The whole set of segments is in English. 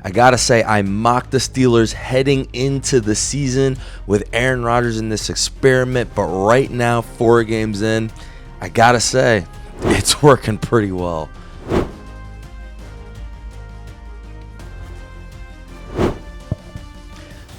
I gotta say, I mocked the Steelers heading into the season with Aaron Rodgers in this experiment, but right now, 4 games in, I gotta say, it's working pretty well.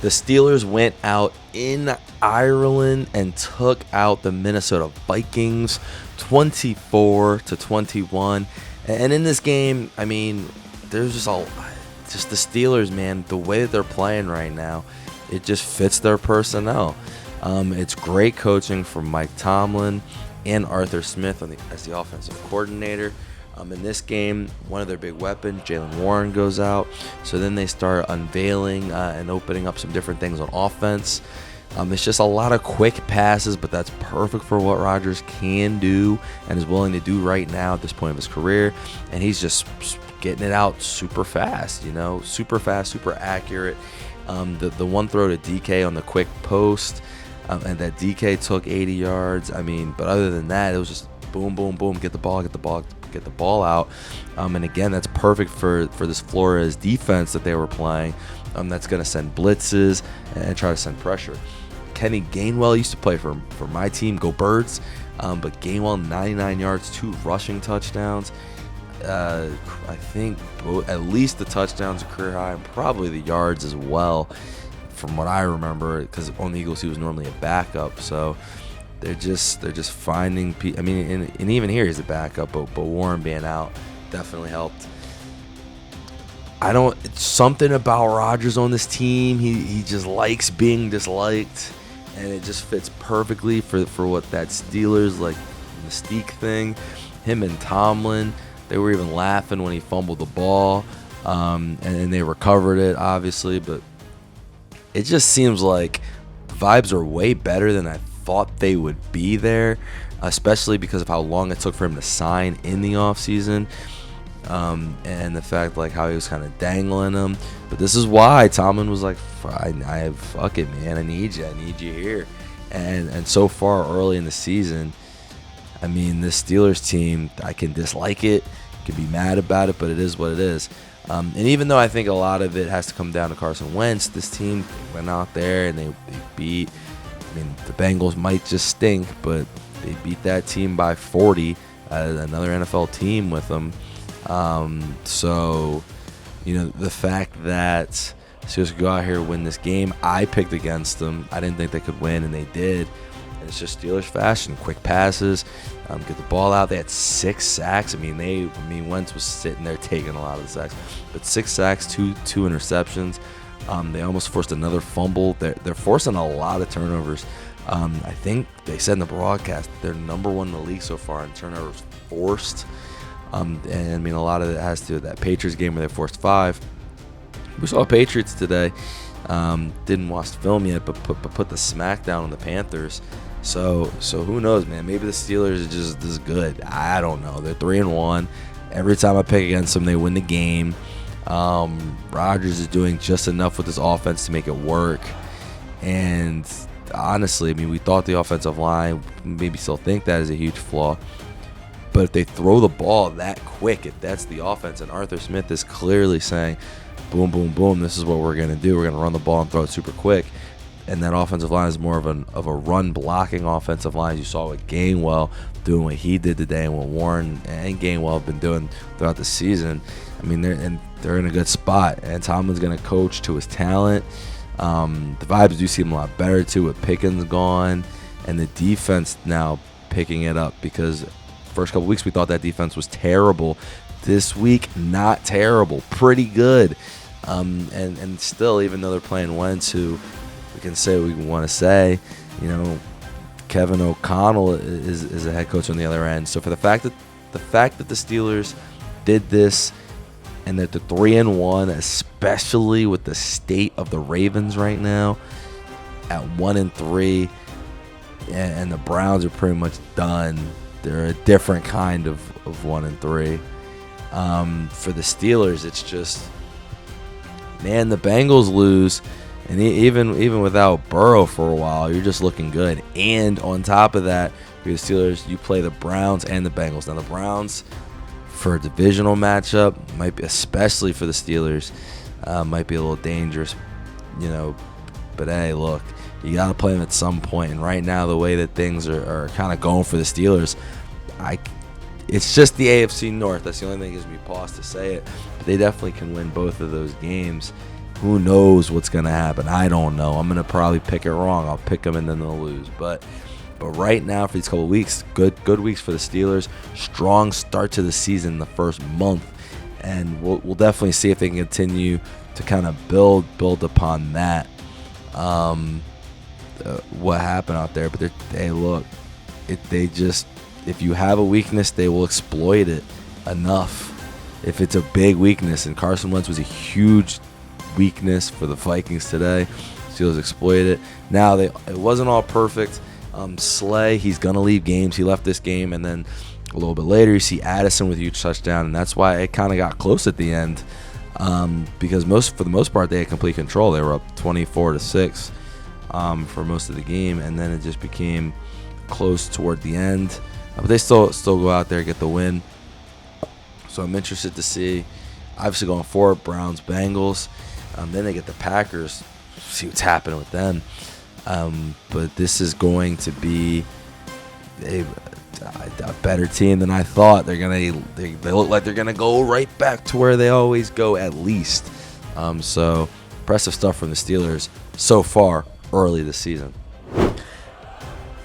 The Steelers went out in Ireland and took out the Minnesota Vikings 24-21. And in this game, I mean, there's just the Steelers, man, the way that they're playing right now, it just fits their personnel. It's great coaching from Mike Tomlin and Arthur Smith as the offensive coordinator. In this game, one of their big weapons, Jalen Warren, goes out. So then they start unveiling and opening up some different things on offense. It's just a lot of quick passes, but that's perfect for what Rodgers can do and is willing to do right now at this point of his career. And he's just getting it out super fast, super fast, super accurate. The one throw to DK on the quick post, and that DK took 80 yards. I mean, but other than that, it was just boom, boom, boom, get the ball out. And again, that's perfect for this Flores defense that they were playing. That's going to send blitzes and try to send pressure. Kenny Gainwell used to play for my team, go Birds. But Gainwell, 99 yards, 2 rushing touchdowns. I think at least the touchdowns are career high, and probably the yards as well, from what I remember, because on the Eagles he was normally a backup. So they're just finding. I mean, and even here he's a backup, but Warren being out definitely helped. It's something about Rodgers on this team. He just likes being disliked, and it just fits perfectly for what that Steelers like mystique thing. Him and Tomlin, they were even laughing when he fumbled the ball, and they recovered it obviously. But it just seems like the vibes are way better than I thought they would be there, especially because of how long it took for him to sign in the offseason. And the fact like how he was kind of dangling him. But this is why Tomlin was like, fuck it, man, I need you here. And so far early in the season, I mean, this Steelers team, I can dislike it, can be mad about it, but it is what it is. And even though I think a lot of it has to come down to Carson Wentz, this team went out there and they beat, I mean, the Bengals might just stink, but they beat that team by 40, another NFL team with them. So, the fact that Steelers go out here and win this game, I picked against them. I didn't think they could win, and they did. And it's just Steelers fashion, quick passes, get the ball out. They had 6 sacks. I mean, Wentz was sitting there taking a lot of the sacks, but 6 sacks, two interceptions. They almost forced another fumble. They're forcing a lot of turnovers. I think they said in the broadcast they're number 1 in the league so far in turnovers forced. And I mean, a lot of it has to do with that Patriots game where they forced 5. We saw Patriots today. Didn't watch the film yet, but put the smack down on the Panthers. So who knows, man? Maybe the Steelers are just this good. I don't know. They're 3-1. Every time I pick against them, they win the game. Rodgers is doing just enough with his offense to make it work. And honestly, I mean, we thought the offensive line, maybe still think that is a huge flaw. But if they throw the ball that quick, if that's the offense, and Arthur Smith is clearly saying, boom, boom, boom, this is what we're going to do. We're going to run the ball and throw it super quick. And that offensive line is more of a run-blocking offensive line. You saw with Gainwell doing what he did today and what Warren and Gainwell have been doing throughout the season. I mean, they're in a good spot. And Tomlin's going to coach to his talent. The vibes do seem a lot better, too, with Pickens gone. And the defense now picking it up, because first couple weeks we thought that defense was terrible. This week, not terrible, pretty good. And still, even though they're playing Wentz, who we can say what we want to say, Kevin O'Connell is a head coach on the other end. So for the fact that the Steelers did this, and that they're 3-1, especially with the state of the Ravens right now at 1-3, and the Browns are pretty much done. They're a different kind of 1-3. For the Steelers, it's just, man, the Bengals lose, and even without Burrow for a while, you're just looking good. And on top of that, for the Steelers, you play the Browns and the Bengals. Now the Browns, for a divisional matchup, might be, especially for the Steelers, might be a little dangerous, But hey, look, you got to play them at some point. And right now, the way that things are kind of going for the Steelers, it's just the AFC North. That's the only thing that gives me pause to say it. But they definitely can win both of those games. Who knows what's going to happen? I don't know. I'm going to probably pick it wrong. I'll pick them and then they'll lose. But right now, for these couple of weeks, good weeks for the Steelers. Strong start to the season the first month. And we'll definitely see if they can continue to kind of build upon that. What happened out there. But hey, look, if you have a weakness, they will exploit it enough. If it's a big weakness, and Carson Wentz was a huge weakness for the Vikings today, Steelers exploited it. Now it wasn't all perfect. Slay, he's gonna leave games. He left this game, and then a little bit later you see Addison with a huge touchdown, and that's why it kind of got close at the end. Because for the most part they had complete control. They were up 24-6 for most of the game, and then it just became close toward the end. But they still go out there and get the win. So I'm interested to see. Obviously going forward, Browns, Bengals. Then they get the Packers. See what's happening with them. But this is going to be a better team than I thought. They look like they're gonna go right back to where they always go, at least. So impressive stuff from the Steelers so far early this season.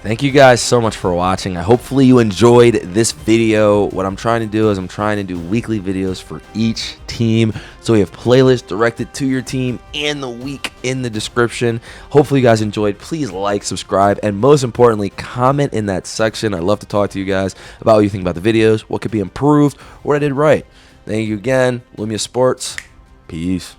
Thank you guys so much for watching. Hopefully you enjoyed this video. What I'm trying to do is I'm trying to do weekly videos for each team. So we have playlists directed to your team and the week in the description. Hopefully you guys enjoyed. Please like, subscribe, and most importantly, comment in that section. I'd love to talk to you guys about what you think about the videos, what could be improved, what I did right. Thank you again. Lumia Sports. Peace.